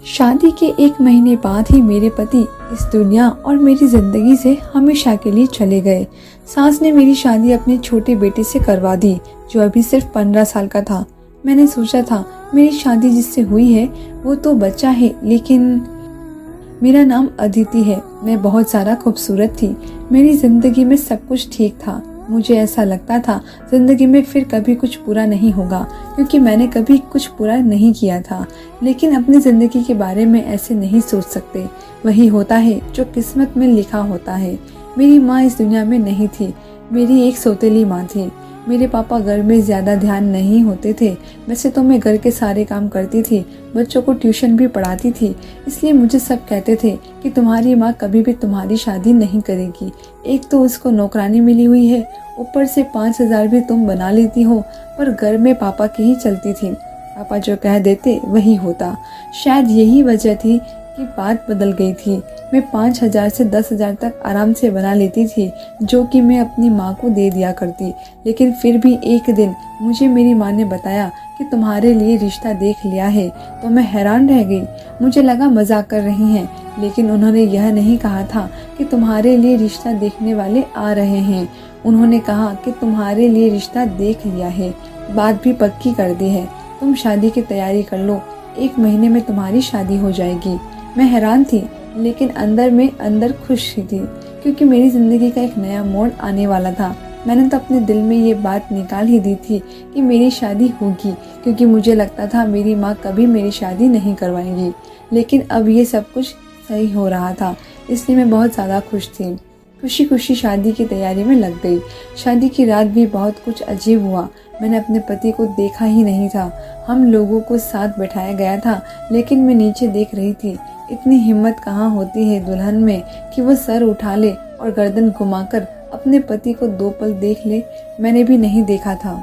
शादी के 1 महीने बाद ही मेरे पति इस दुनिया और मेरी ज़िंदगी से हमेशा के लिए चले गए। सास ने मेरी शादी अपने छोटे बेटे से करवा दी, जो अभी सिर्फ 15 साल का था। मैंने सोचा था मेरी शादी जिससे हुई है वो तो बच्चा है, लेकिन मेरा नाम अदिति है। मैं बहुत ज़्यादा खूबसूरत थी। मेरी ज़िंदगी में सब कुछ ठीक था। मुझे ऐसा लगता था ज़िंदगी में फिर कभी कुछ बुरा नहीं होगा, क्योंकि मैंने कभी कुछ बुरा नहीं किया था। लेकिन अपनी ज़िंदगी के बारे में ऐसे नहीं सोच सकते। वही होता है जो किस्मत में लिखा होता है। मेरी माँ इस दुनिया में नहीं थी। मेरी एक सौतेली माँ थी। मेरे पापा घर में ज़्यादा ध्यान नहीं होते थे। वैसे तो मैं घर के सारे काम करती थी, बच्चों को ट्यूशन भी पढ़ाती थी। इसलिए मुझे सब कहते थे कि तुम्हारी माँ कभी भी तुम्हारी शादी नहीं करेगी। एक तो उसको नौकरानी मिली हुई है, ऊपर से 5,000 भी तुम बना लेती हो। पर घर में पापा की ही चलती थी। पापा जो कह देते वही होता। शायद यही वजह थी कि बात बदल गई थी। मैं 5,000 से 10,000 तक आराम से बना लेती थी, जो कि मैं अपनी माँ को दे दिया करती। लेकिन फिर भी एक दिन मुझे मेरी माँ ने बताया कि तुम्हारे लिए रिश्ता देख लिया है, तो मैं हैरान रह गई। मुझे लगा मजाक कर रही हैं, लेकिन उन्होंने यह नहीं कहा था कि तुम्हारे लिए रिश्ता देखने वाले आ रहे हैं। उन्होंने कहा कि तुम्हारे लिए रिश्ता देख लिया है, बात भी पक्की कर दी है, तुम शादी की तैयारी कर लो, 1 महीने में तुम्हारी शादी हो जाएगी। मैं हैरान थी, लेकिन अंदर में अंदर खुश थी, क्योंकि मेरी ज़िंदगी का एक नया मोड़ आने वाला था। मैंने तो अपने दिल में ये बात निकाल ही दी थी कि मेरी शादी होगी, क्योंकि मुझे लगता था मेरी माँ कभी मेरी शादी नहीं करवाएंगी। लेकिन अब ये सब कुछ सही हो रहा था, इसलिए मैं बहुत ज़्यादा खुश थी। खुशी खुशी शादी की तैयारी में लग गई। शादी की रात भी बहुत कुछ अजीब हुआ। मैंने अपने पति को देखा ही नहीं था। हम लोगों को साथ बैठाया गया था, लेकिन मैं नीचे देख रही थी। इतनी हिम्मत कहाँ होती है दुल्हन में कि वो सर उठा ले और गर्दन घुमाकर अपने पति को 2 पल देख ले। मैंने भी नहीं देखा था।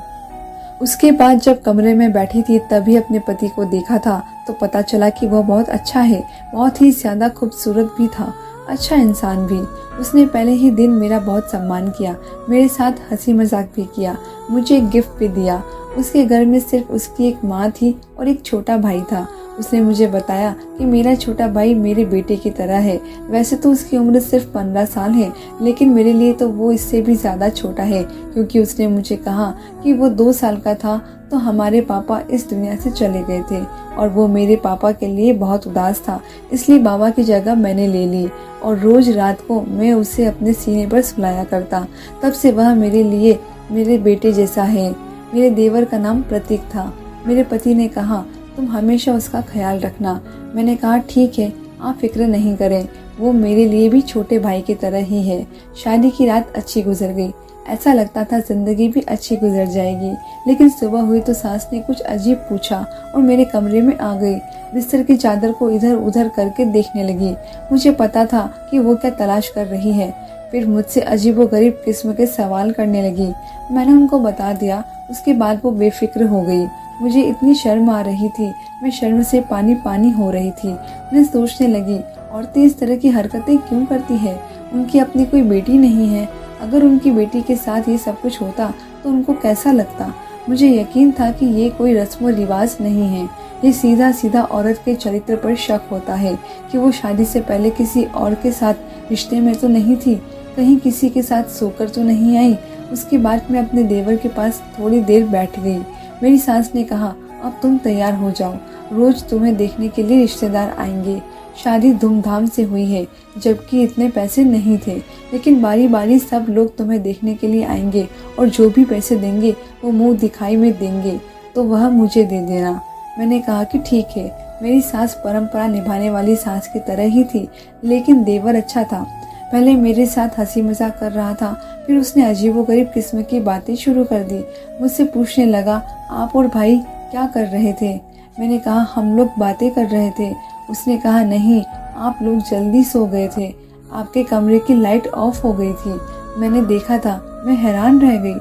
उसके बाद जब कमरे में बैठी थी तभी अपने पति को देखा था, तो पता चला कि वह बहुत अच्छा है, बहुत ही ज़्यादा खूबसूरत भी था, अच्छा इंसान भी। उसने पहले ही दिन मेरा बहुत सम्मान किया, मेरे साथ हंसी मजाक भी किया, मुझे एक गिफ्ट भी दिया। उसके घर में सिर्फ उसकी एक माँ थी और एक छोटा भाई था। उसने मुझे बताया कि मेरा छोटा भाई मेरे बेटे की तरह है। वैसे तो उसकी उम्र सिर्फ 15 साल है, लेकिन मेरे लिए तो वो इससे भी ज़्यादा छोटा है, क्योंकि उसने मुझे कहा कि वो 2 साल का था तो हमारे पापा इस दुनिया से चले गए थे, और वो मेरे पापा के लिए बहुत उदास था। इसलिए बाबा की जगह मैंने ले ली, और रोज़ रात को मैं उसे अपने सीने पर सुलाया करता। तब से वह मेरे लिए मेरे बेटे जैसा है। मेरे देवर का नाम प्रतीक था। मेरे पति ने कहा तुम हमेशा उसका ख्याल रखना। मैंने कहा ठीक है, आप फिक्र नहीं करें, वो मेरे लिए भी छोटे भाई की तरह ही है। शादी की रात अच्छी गुजर गई। ऐसा लगता था जिंदगी भी अच्छी गुजर जाएगी, लेकिन सुबह हुई तो सास ने कुछ अजीब पूछा और मेरे कमरे में आ गई। बिस्तर की चादर को इधर उधर करके देखने लगी। मुझे पता था कि वो क्या तलाश कर रही है। फिर मुझसे अजीबोगरीब किस्म के सवाल करने लगी। मैंने उनको बता दिया। उसके बाद वो बेफिक्र हो गई। मुझे इतनी शर्म आ रही थी, मैं शर्म से पानी पानी हो रही थी। मैं सोचने लगी, औरतें इस तरह की हरकतें क्यों करती है? उनकी अपनी कोई बेटी नहीं है। अगर उनकी बेटी के साथ ये सब कुछ होता तो उनको कैसा लगता? मुझे यकीन था कि ये कोई रस्म व रिवाज नहीं है। ये सीधा सीधा औरत के चरित्र पर शक होता है कि वो शादी से पहले किसी और के साथ रिश्ते में तो नहीं थी, कहीं किसी के साथ सोकर तो नहीं आई। उसके बाद मैं अपने देवर के पास थोड़ी देर बैठ गई। मेरी सास ने कहा अब तुम तैयार हो जाओ, रोज तुम्हें देखने के लिए रिश्तेदार आएंगे। शादी धूमधाम से हुई है, जबकि इतने पैसे नहीं थे, लेकिन बारी बारी सब लोग तुम्हें देखने के लिए आएंगे, और जो भी पैसे देंगे वो मुंह दिखाई में देंगे, तो वह मुझे दे देना। मैंने कहा कि ठीक है। मेरी सास परंपरा निभाने वाली सास की तरह ही थी, लेकिन देवर अच्छा था। पहले मेरे साथ हंसी मजाक कर रहा था, फिर उसने अजीबोगरीब किस्म की बातें शुरू कर दी। मुझसे पूछने लगा आप और भाई क्या कर रहे थे? मैंने कहा हम लोग बातें कर रहे थे। उसने कहा नहीं, आप लोग जल्दी सो गए थे, आपके कमरे की लाइट ऑफ हो गई थी। मैंने देखा था। मैं हैरान रह गई।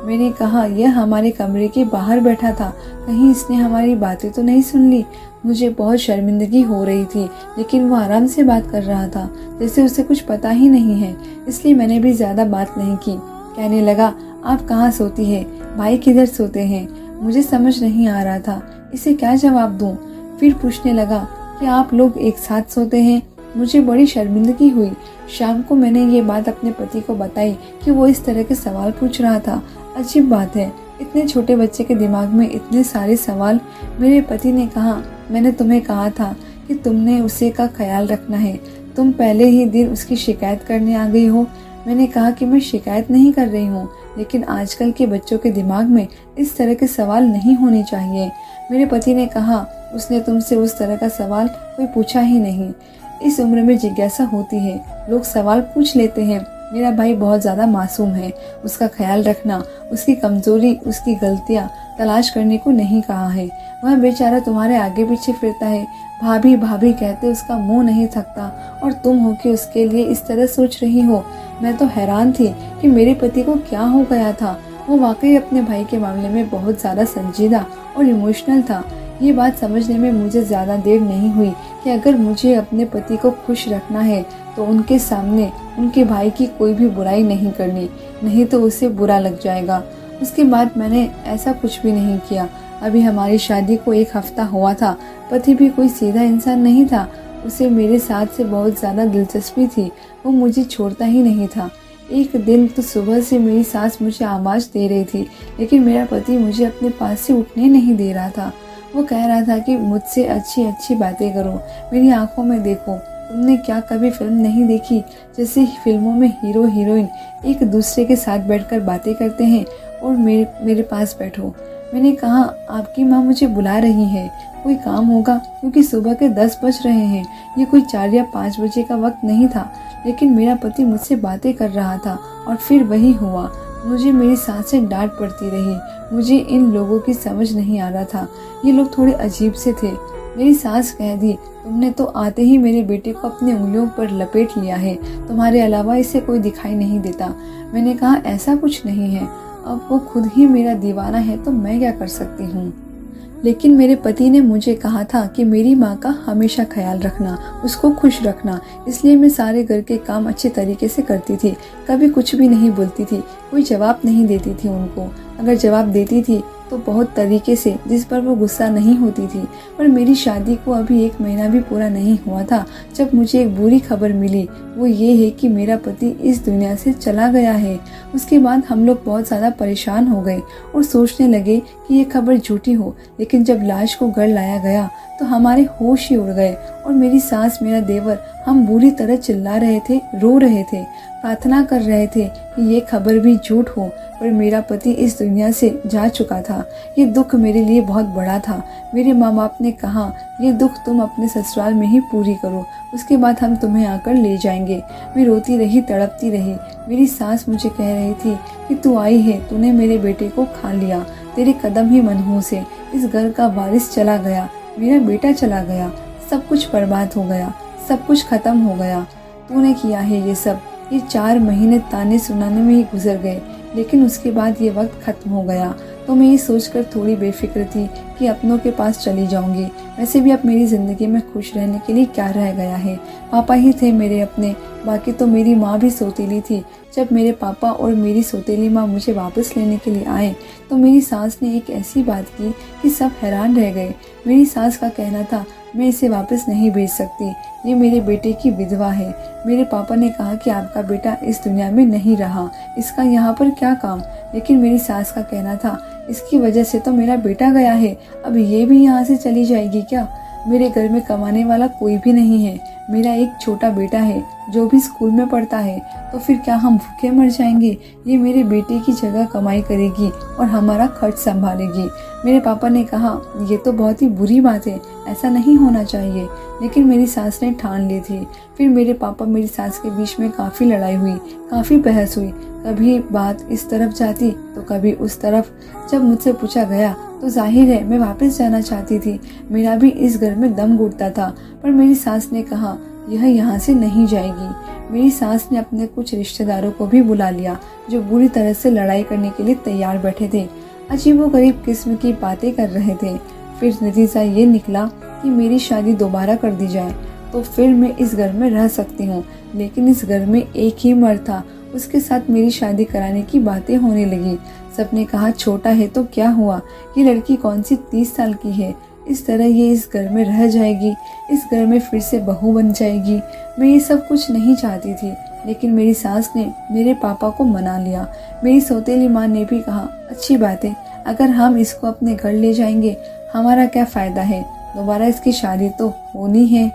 मैंने कहा यह हमारे कमरे के बाहर बैठा था, कहीं इसने हमारी बातें तो नहीं सुन ली? मुझे बहुत शर्मिंदगी हो रही थी, लेकिन वो आराम से बात कर रहा था, जैसे उसे कुछ पता ही नहीं है। इसलिए मैंने भी ज़्यादा बात नहीं की। कहने लगा आप कहाँ सोती है, भाई किधर सोते हैं? मुझे समझ नहीं आ रहा था इसे क्या जवाब दूँ। फिर पूछने लगा कि आप लोग एक साथ सोते हैं। मुझे बड़ी शर्मिंदगी हुई। शाम को मैंने ये बात अपने पति को बताई कि वो इस तरह के सवाल पूछ रहा था। अजीब बात है, इतने छोटे बच्चे के दिमाग में इतने सारे सवाल। मेरे पति ने कहा, मैंने तुम्हें कहा था कि तुमने उसे का ख्याल रखना है, तुम पहले ही दिन उसकी शिकायत करने आ गई हो। मैंने कहा कि मैं शिकायत नहीं कर रही हूँ, लेकिन आजकल के बच्चों के दिमाग में इस तरह के सवाल नहीं होने चाहिए। मेरे पति ने कहा, उसने तुमसे उस तरह का सवाल कोई पूछा ही नहीं। इस उम्र में जिज्ञासा होती है, लोग सवाल पूछ लेते हैं। मेरा भाई बहुत ज़्यादा मासूम है, उसका ख्याल रखना, उसकी कमज़ोरी, उसकी गलतियाँ तलाश करने को नहीं कहा है। वह बेचारा तुम्हारे आगे पीछे फिरता है, भाभी भाभी कहते उसका मुंह नहीं थकता, और तुम हो कि उसके लिए इस तरह सोच रही हो। मैं तो हैरान थी कि मेरे पति को क्या हो गया था। वो वाकई अपने भाई के मामले में बहुत ज़्यादा संजीदा और इमोशनल था। ये बात समझने में मुझे ज़्यादा देर नहीं हुई कि अगर मुझे अपने पति को खुश रखना है तो उनके सामने उनके भाई की कोई भी बुराई नहीं करनी, नहीं तो उसे बुरा लग जाएगा। उसके बाद मैंने ऐसा कुछ भी नहीं किया। अभी हमारी शादी को 1 हफ्ता हुआ था। पति भी कोई सीधा इंसान नहीं था, उसे मेरे साथ से बहुत ज़्यादा दिलचस्पी थी। वो मुझे छोड़ता ही नहीं था। एक दिन तो सुबह से मेरी सास मुझे आवाज़ दे रही थी, लेकिन मेरा पति मुझे अपने पास से उठने नहीं दे रहा था। वो कह रहा था कि मुझसे अच्छी अच्छी बातें करो, मेरी आंखों में देखो। तुमने क्या कभी फिल्म नहीं देखी जैसे फिल्मों में हीरो हीरोइन एक दूसरे के साथ बैठकर बातें करते हैं, और मेरे पास बैठो। मैंने कहा, आपकी माँ मुझे बुला रही है, कोई काम होगा, क्योंकि सुबह के 10 बज रहे हैं। ये कोई 4 या 5 बजे का वक्त नहीं था। लेकिन मेरा पति मुझसे बातें कर रहा था, और फिर वही हुआ। मुझे मेरी सास से डांट पड़ती रही। मुझे इन लोगों की समझ नहीं आ रहा था, ये लोग थोड़े अजीब से थे। मेरी सास कह दी, तुमने तो आते ही मेरे बेटे को अपने उंगलियों पर लपेट लिया है, तुम्हारे अलावा इसे कोई दिखाई नहीं देता। मैंने कहा, ऐसा कुछ नहीं है, अब वो खुद ही मेरा दीवाना है तो मैं क्या कर सकती हूँ। लेकिन मेरे पति ने मुझे कहा था कि मेरी माँ का हमेशा ख्याल रखना, उसको खुश रखना, इसलिए मैं सारे घर के काम अच्छे तरीके से करती थी, कभी कुछ भी नहीं बोलती थी, कोई जवाब नहीं देती थी उनको। अगर जवाब देती थी तो बहुत तरीके से, जिस पर वो गुस्सा नहीं होती थी। पर मेरी शादी को अभी 1 महीना भी पूरा नहीं हुआ था जब मुझे एक बुरी खबर मिली। वो ये है कि मेरा पति इस दुनिया से चला गया है। उसके बाद हम लोग बहुत ज़्यादा परेशान हो गए और सोचने लगे कि ये खबर झूठी हो। लेकिन जब लाश को घर लाया गया तो हमारे होश ही उड़ गए, और मेरी सास, मेरा देवर, हम बुरी तरह चिल्ला रहे थे, रो रहे थे, प्रार्थना कर रहे थे कि ये खबर भी झूठ हो। पर मेरा पति इस दुनिया से जा चुका था। ये दुख मेरे लिए बहुत बड़ा था। मेरे माँ बाप ने कहा, ये दुख तुम अपने ससुराल में ही पूरी करो, उसके बाद हम तुम्हें आकर ले जाएंगे। मैं रोती रही, तड़पती रही। मेरी सास मुझे कह रही थी कि तू आई है, तूने मेरे बेटे को खा लिया, तेरे कदम ही मनहूस है, इस घर का वारिस चला गया, मेरा बेटा चला गया, सब कुछ बर्बाद हो गया, सब कुछ खत्म हो गया, तूने किया है ये सब। ये 4 महीने ताने सुनाने में ही गुजर गए, लेकिन उसके बाद ये वक्त खत्म हो गया। तो मैं ये सोचकर थोड़ी बेफिक्र थी कि अपनों के पास चली जाऊंगी। वैसे भी अब मेरी ज़िंदगी में खुश रहने के लिए क्या रह गया है, पापा ही थे मेरे अपने, बाकी तो मेरी माँ भी सौतेली थी। जब मेरे पापा और मेरी सौतेली माँ मुझे वापस लेने के लिए आए तो मेरी सास ने एक ऐसी बात की कि सब हैरान रह गए। मेरी सास का कहना था, मैं इसे वापस नहीं भेज सकती, ये मेरे बेटे की विधवा है। मेरे पापा ने कहा कि आपका बेटा इस दुनिया में नहीं रहा, इसका यहाँ पर क्या काम। लेकिन मेरी सास का कहना था, इसकी वजह से तो मेरा बेटा गया है, अब ये भी यहाँ से चली जाएगी क्या। मेरे घर में कमाने वाला कोई भी नहीं है, मेरा एक छोटा बेटा है जो भी स्कूल में पढ़ता है, तो फिर क्या हम भूखे मर जाएंगे। ये मेरे बेटे की जगह कमाई करेगी और हमारा खर्च संभालेगी। मेरे पापा ने कहा, ये तो बहुत ही बुरी बात है, ऐसा नहीं होना चाहिए। लेकिन मेरी सास ने ठान ली थी। फिर मेरे पापा मेरी सास के बीच में काफ़ी लड़ाई हुई, काफ़ी बहस हुई, कभी बात इस तरफ जाती तो कभी उस तरफ। जब मुझसे पूछा गया तो जाहिर है मैं वापस जाना चाहती थी, मेरा भी इस घर में दम घुटता था। पर मेरी सास ने कहा, यह यहाँ से नहीं जाएगी। मेरी सास ने अपने कुछ रिश्तेदारों को भी बुला लिया जो बुरी तरह से लड़ाई करने के लिए तैयार बैठे थे, अजीबोगरीब किस्म की बातें कर रहे थे। फिर नतीजा ये निकला कि मेरी शादी दोबारा कर दी जाए तो फिर मैं इस घर में रह सकती हूँ। लेकिन इस घर में एक ही मर्द था, उसके साथ मेरी शादी कराने की बातें होने लगी। सबने कहा, छोटा है तो क्या हुआ, ये लड़की कौन सी 30 साल की है, इस तरह ये इस घर में रह जाएगी, इस घर में फिर से बहू बन जाएगी। मैं ये सब कुछ नहीं चाहती थी, लेकिन मेरी सास ने मेरे पापा को मना लिया। मेरी सौतेली माँ ने भी कहा, अच्छी बात है, अगर हम इसको अपने घर ले जाएंगे हमारा क्या फ़ायदा है, दोबारा इसकी शादी तो होनी है।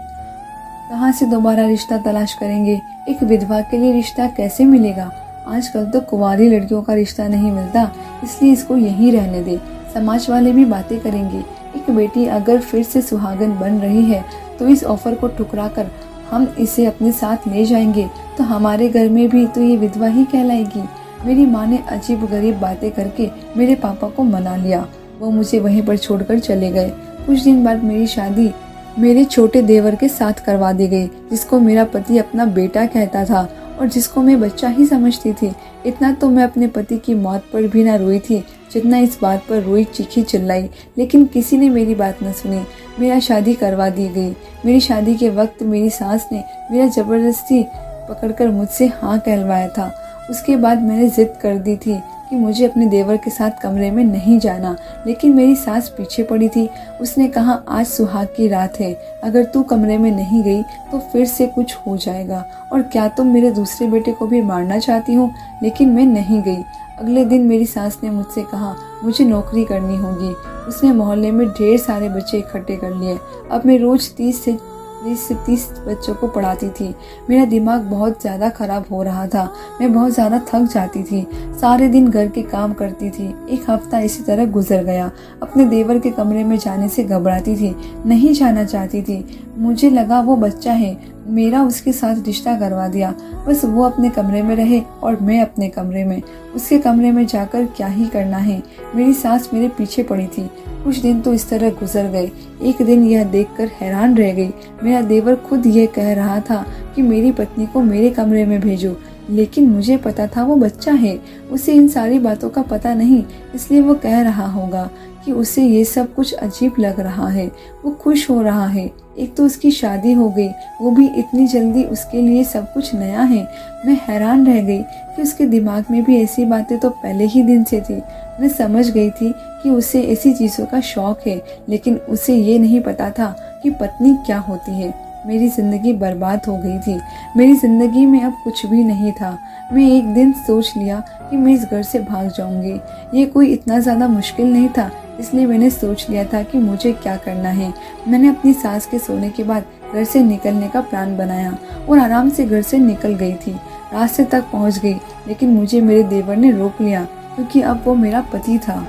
कहाँ से दोबारा रिश्ता तलाश करेंगे, एक विधवा के लिए रिश्ता कैसे मिलेगा। आजकल तो कुंवारी लड़कियों का रिश्ता नहीं मिलता, इसलिए इसको यहीं रहने दे। समाज वाले भी बातें करेंगे। एक बेटी अगर फिर से सुहागन बन रही है तो इस ऑफर को ठुकरा कर हम इसे अपने साथ ले जाएंगे तो हमारे घर में भी तो ये विधवा ही कहलाएगी। मेरी माँ ने अजीब गरीब बातें करके मेरे पापा को मना लिया। वो मुझे वहीं पर छोड़कर चले गए। कुछ दिन बाद मेरी शादी मेरे छोटे देवर के साथ करवा दी गई, जिसको मेरा पति अपना बेटा कहता था और जिसको मैं बच्चा ही समझती थी। इतना तो मैं अपने पति की मौत पर भी ना रोई थी जितना इस बात पर रोई, चीखी चिल्लाई, लेकिन किसी ने मेरी बात न सुनी। मेरा शादी करवा दी गई। मेरी शादी के वक्त मेरी सास ने मेरा जबरदस्ती पकड़कर मुझसे हाँ कहलवाया था। उसके बाद मैंने जिद कर दी थी कि मुझे अपने देवर के साथ कमरे में नहीं जाना, लेकिन मेरी सास पीछे पड़ी थी। उसने कहा, आज सुहाग की रात है, अगर तू कमरे में नहीं गई तो फिर से कुछ हो जाएगा। और क्या तुम मेरे दूसरे बेटे को भी मारना चाहती हो? लेकिन मैं नहीं गई। अगले दिन मेरी सास ने मुझसे कहा, मुझे नौकरी करनी होगी। उसने मोहल्ले में ढेर सारे बच्चे इकट्ठे कर लिए। अब मैं रोज 20 से 30 बच्चों को पढ़ाती थी। मेरा दिमाग बहुत ज़्यादा ख़राब हो रहा था। मैं बहुत ज़्यादा थक जाती थी। सारे दिन घर के काम करती थी। एक हफ्ता इसी तरह गुजर गया। अपने देवर के कमरे में जाने से घबराती थी, नहीं जाना चाहती थी। मुझे लगा वो बच्चा है, मेरा उसके साथ रिश्ता करवा दिया। बस वो अपने कमरे में रहे और मैं अपने कमरे में। उसके कमरे में जाकर क्या ही करना है। मेरी सास मेरे पीछे पड़ी थी। कुछ दिन तो इस तरह गुजर गए। एक दिन यह देखकर हैरान रह गई। मेरा देवर खुद ये कह रहा था कि मेरी पत्नी को मेरे कमरे में भेजो, लेकिन मुझे पता था वो बच्चा है। उसे इन सारी बातों का पता नहीं, इसलिए वो कह रहा होगा कि उसे ये सब कुछ अजीब लग रहा है। वो खुश हो रहा है। एक तो उसकी शादी हो गई, वो भी इतनी जल्दी। उसके लिए सब कुछ नया है। मैं हैरान रह गई कि उसके दिमाग में भी ऐसी बातें तो पहले ही दिन से थी। मैं समझ गई थी कि उसे ऐसी चीज़ों का शौक है, लेकिन उसे ये नहीं पता था कि पत्नी क्या होती है। मेरी ज़िंदगी बर्बाद हो गई थी। मेरी ज़िंदगी में अब कुछ भी नहीं था। मैं एक दिन सोच लिया कि मैं इस घर से भाग जाऊंगी। ये कोई इतना ज़्यादा मुश्किल नहीं था, इसलिए मैंने सोच लिया था कि मुझे क्या करना है। मैंने अपनी सास के सोने के बाद घर से निकलने का प्लान बनाया और आराम से घर से निकल गई थी। रास्ते तक पहुंच गई, लेकिन मुझे मेरे देवर ने रोक लिया, क्योंकि अब वो मेरा पति था।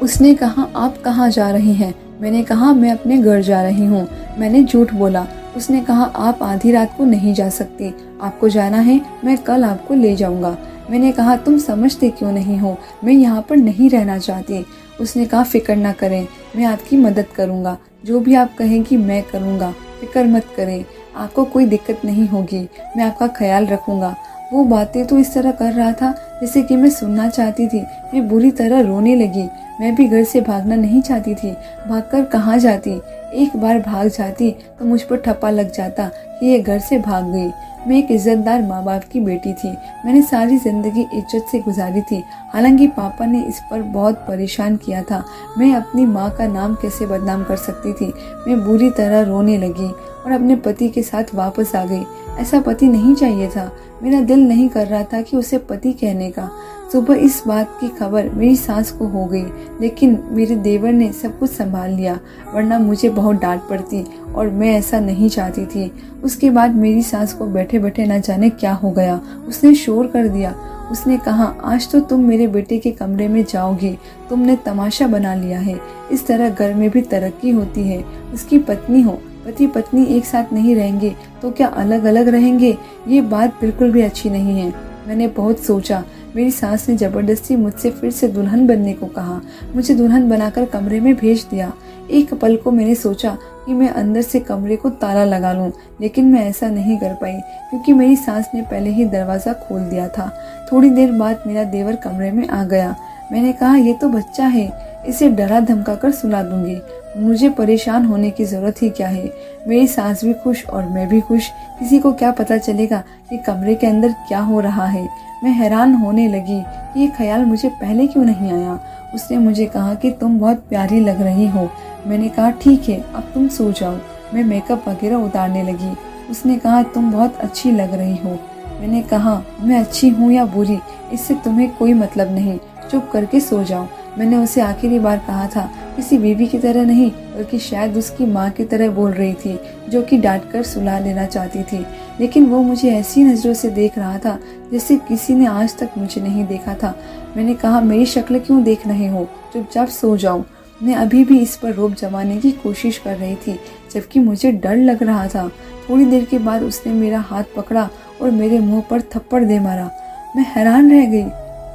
उसने कहा, आप कहाँ जा रही हैं? मैंने कहा, मैं अपने घर जा रही हूँ। मैंने झूठ बोला। उसने कहा, आप आधी रात को नहीं जा सकती, आपको जाना है, मैं कल आपको ले जाऊंगा। मैंने कहा, तुम समझते क्यों नहीं हो, मैं यहाँ पर नहीं रहना चाहती। उसने कहा, फिक्र ना करें, मैं आपकी मदद करूँगा, जो भी आप कहेंगी मैं करूँगा, फिक्र मत करें, आपको कोई दिक्कत नहीं होगी, मैं आपका ख्याल रखूँगा। वो बातें तो इस तरह कर रहा था जैसे कि मैं सुनना चाहती थी। मैं बुरी तरह रोने लगी। मैं भी घर से भागना नहीं चाहती थी। भागकर कहाँ जाती? एक बार भाग जाती तो मुझ पर ठप्पा लग जाता कि ये घर से भाग गई। मैं एक इज्जतदार माँ बाप की बेटी थी। मैंने सारी ज़िंदगी इज्जत से गुजारी थी। हालांकि पापा ने इस पर बहुत परेशान किया था। मैं अपनी माँ का नाम कैसे बदनाम कर सकती थी? मैं बुरी तरह रोने लगी और अपने पति के साथ वापस आ गई। ऐसा पति नहीं चाहिए था। मेरा दिल नहीं कर रहा था कि उसे पति कहने का। सुबह इस बात की खबर मेरी सास को हो गई, लेकिन मेरे देवर ने सब कुछ संभाल लिया, वरना मुझे बहुत डांट पड़ती और मैं ऐसा नहीं चाहती थी। उसके बाद मेरी सास को बैठे बैठे न जाने क्या हो गया, उसने शोर कर दिया। उसने कहा, आज तो तुम मेरे बेटे के कमरे में जाओगी, तुमने तमाशा बना लिया है। इस तरह घर में भी तरक्की होती है। उसकी पत्नी हो, पति पत्नी एक साथ नहीं रहेंगे तो क्या अलग अलग रहेंगे? ये बात बिल्कुल भी अच्छी नहीं है। मैंने बहुत सोचा। मेरी सास ने जबरदस्ती मुझसे फिर से दुल्हन बनने को कहा। मुझे दुल्हन बनाकर कमरे में भेज दिया। एक पल को मैंने सोचा कि मैं अंदर से कमरे को ताला लगा लूं, लेकिन मैं ऐसा नहीं कर पाई क्योंकि मेरी सास ने पहले ही दरवाज़ा खोल दिया था। थोड़ी देर बाद मेरा देवर कमरे में आ गया। मैंने कहा, ये तो बच्चा है, इसे डरा धमका कर सुला दूंगी। मुझे परेशान होने की ज़रूरत ही क्या है। मेरी सास भी खुश और मैं भी खुश। किसी को क्या पता चलेगा कि कमरे के अंदर क्या हो रहा है। मैं हैरान होने लगी कि ये ख्याल मुझे पहले क्यों नहीं आया। उसने मुझे कहा कि तुम बहुत प्यारी लग रही हो। मैंने कहा ठीक है, अब तुम सो जाओ। मैं मेकअप वगैरह उतारने लगी। उसने कहा तुम बहुत अच्छी लग रही हो। मैंने कहा मैं अच्छी हूँ या बुरी, इससे तुम्हें कोई मतलब नहीं, चुप करके सो जाओ। मैंने उसे आखिरी बार कहा था, किसी बीवी की तरह नहीं बल्कि शायद उसकी माँ की तरह बोल रही थी, जो कि डांट कर सुला लेना चाहती थी। लेकिन वो मुझे ऐसी नज़रों से देख रहा था जैसे किसी ने आज तक मुझे नहीं देखा था। मैंने कहा मेरी शक्ल क्यों देख रहे हो, चुपचाप सो जाओ। मैं अभी भी इस पर रोब जमाने की कोशिश कर रही थी, जबकि मुझे डर लग रहा था। थोड़ी देर के बाद उसने मेरा हाथ पकड़ा और मेरे मुंह पर थप्पड़ दे मारा। मैं हैरान रह गई।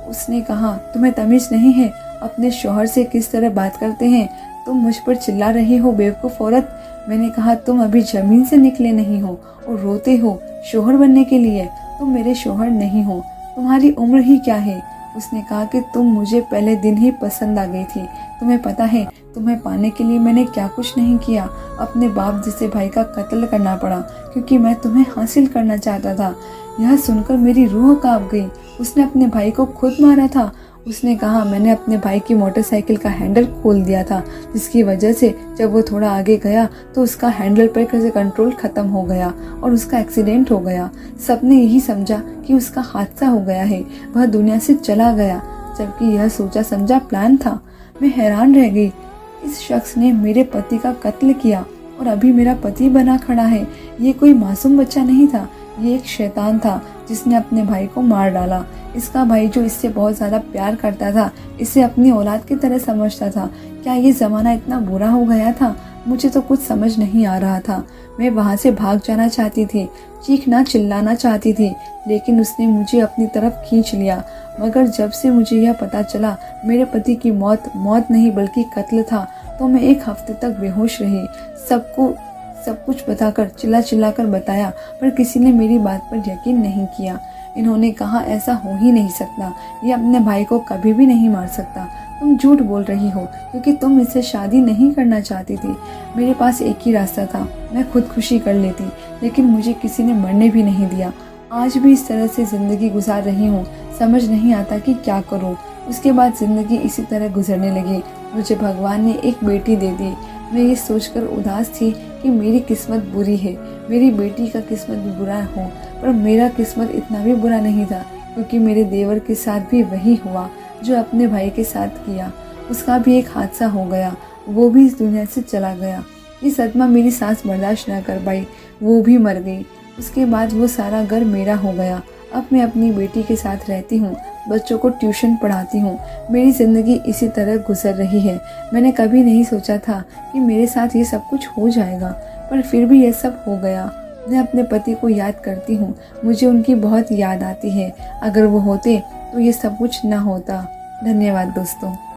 उसने कहा तुम्हें तमीज़ नहीं है, अपने शौहर से किस तरह बात करते हैं। तुम मुझ पर चिल्ला रही हो बेवकूफ़ औरत। मैंने कहा तुम अभी ज़मीन से निकले नहीं हो और रोते हो शौहर बनने के लिए। तुम मेरे शौहर नहीं हो, तुम्हारी उम्र ही क्या है। उसने कहा कि तुम मुझे पहले दिन ही पसंद आ गई थी। तुम्हें पता है तुम्हें पाने के लिए मैंने क्या कुछ नहीं किया। अपने बाप जैसे भाई का कत्ल करना पड़ा क्योंकि मैं तुम्हें हासिल करना चाहता था। यह सुनकर मेरी रूह कांप गई। उसने अपने भाई को खुद मारा था। उसने कहा मैंने अपने भाई की मोटरसाइकिल का हैंडल खोल दिया था, जिसकी वजह से जब वो थोड़ा आगे गया तो उसका हैंडल पर से कंट्रोल खत्म हो गया और उसका एक्सीडेंट हो गया। सबने यही समझा कि उसका हादसा हो गया है, वह दुनिया से चला गया, जबकि यह सोचा समझा प्लान था। मैं हैरान रह गई। इस शख्स ने मेरे पति का कत्ल किया और अभी मेरा पति बना खड़ा है। ये कोई मासूम बच्चा नहीं था, ये एक शैतान था जिसने अपने भाई को मार डाला। इसका भाई जो इससे बहुत ज़्यादा प्यार करता था, इसे अपनी औलाद की तरह समझता था। क्या ये ज़माना इतना बुरा हो गया था? मुझे तो कुछ समझ नहीं आ रहा था। मैं वहाँ से भाग जाना चाहती थी, चीखना चिल्लाना चाहती थी, लेकिन उसने मुझे अपनी तरफ खींच लिया। मगर जब से मुझे यह पता चला मेरे पति की मौत नहीं बल्कि कत्ल था, तो मैं एक हफ्ते तक बेहोश रही। सब कुछ बताकर चिल्ला कर बताया, पर किसी ने मेरी बात पर यकीन नहीं किया। इन्होंने कहा ऐसा हो ही नहीं सकता, ये अपने भाई को कभी भी नहीं मार सकता। तुम झूठ बोल रही हो क्योंकि तुम इससे शादी नहीं करना चाहती थी। मेरे पास एक ही रास्ता था, मैं खुदकुशी कर लेती, लेकिन मुझे किसी ने मरने भी नहीं दिया। आज भी इस तरह से ज़िंदगी गुजार रही हूँ, समझ नहीं आता कि क्या करूँ। उसके बाद ज़िंदगी इसी तरह गुजरने लगी। मुझे भगवान ने एक बेटी दे दी। मैं ये सोचकर उदास थी कि मेरी किस्मत बुरी है, मेरी बेटी का किस्मत भी बुरा हो, पर मेरा किस्मत इतना भी बुरा नहीं था, क्योंकि मेरे देवर के साथ भी वही हुआ जो अपने भाई के साथ किया। उसका भी एक हादसा हो गया, वो भी इस दुनिया से चला गया। ये सदमा मेरी सास बर्दाश्त न कर पाई, वो भी मर गई। उसके बाद वो सारा घर मेरा हो गया। अब मैं अपनी बेटी के साथ रहती हूँ, बच्चों को ट्यूशन पढ़ाती हूँ। मेरी ज़िंदगी इसी तरह गुजर रही है। मैंने कभी नहीं सोचा था कि मेरे साथ ये सब कुछ हो जाएगा, पर फिर भी ये सब हो गया। मैं अपने पति को याद करती हूँ, मुझे उनकी बहुत याद आती है। अगर वो होते तो ये सब कुछ ना होता। धन्यवाद दोस्तों।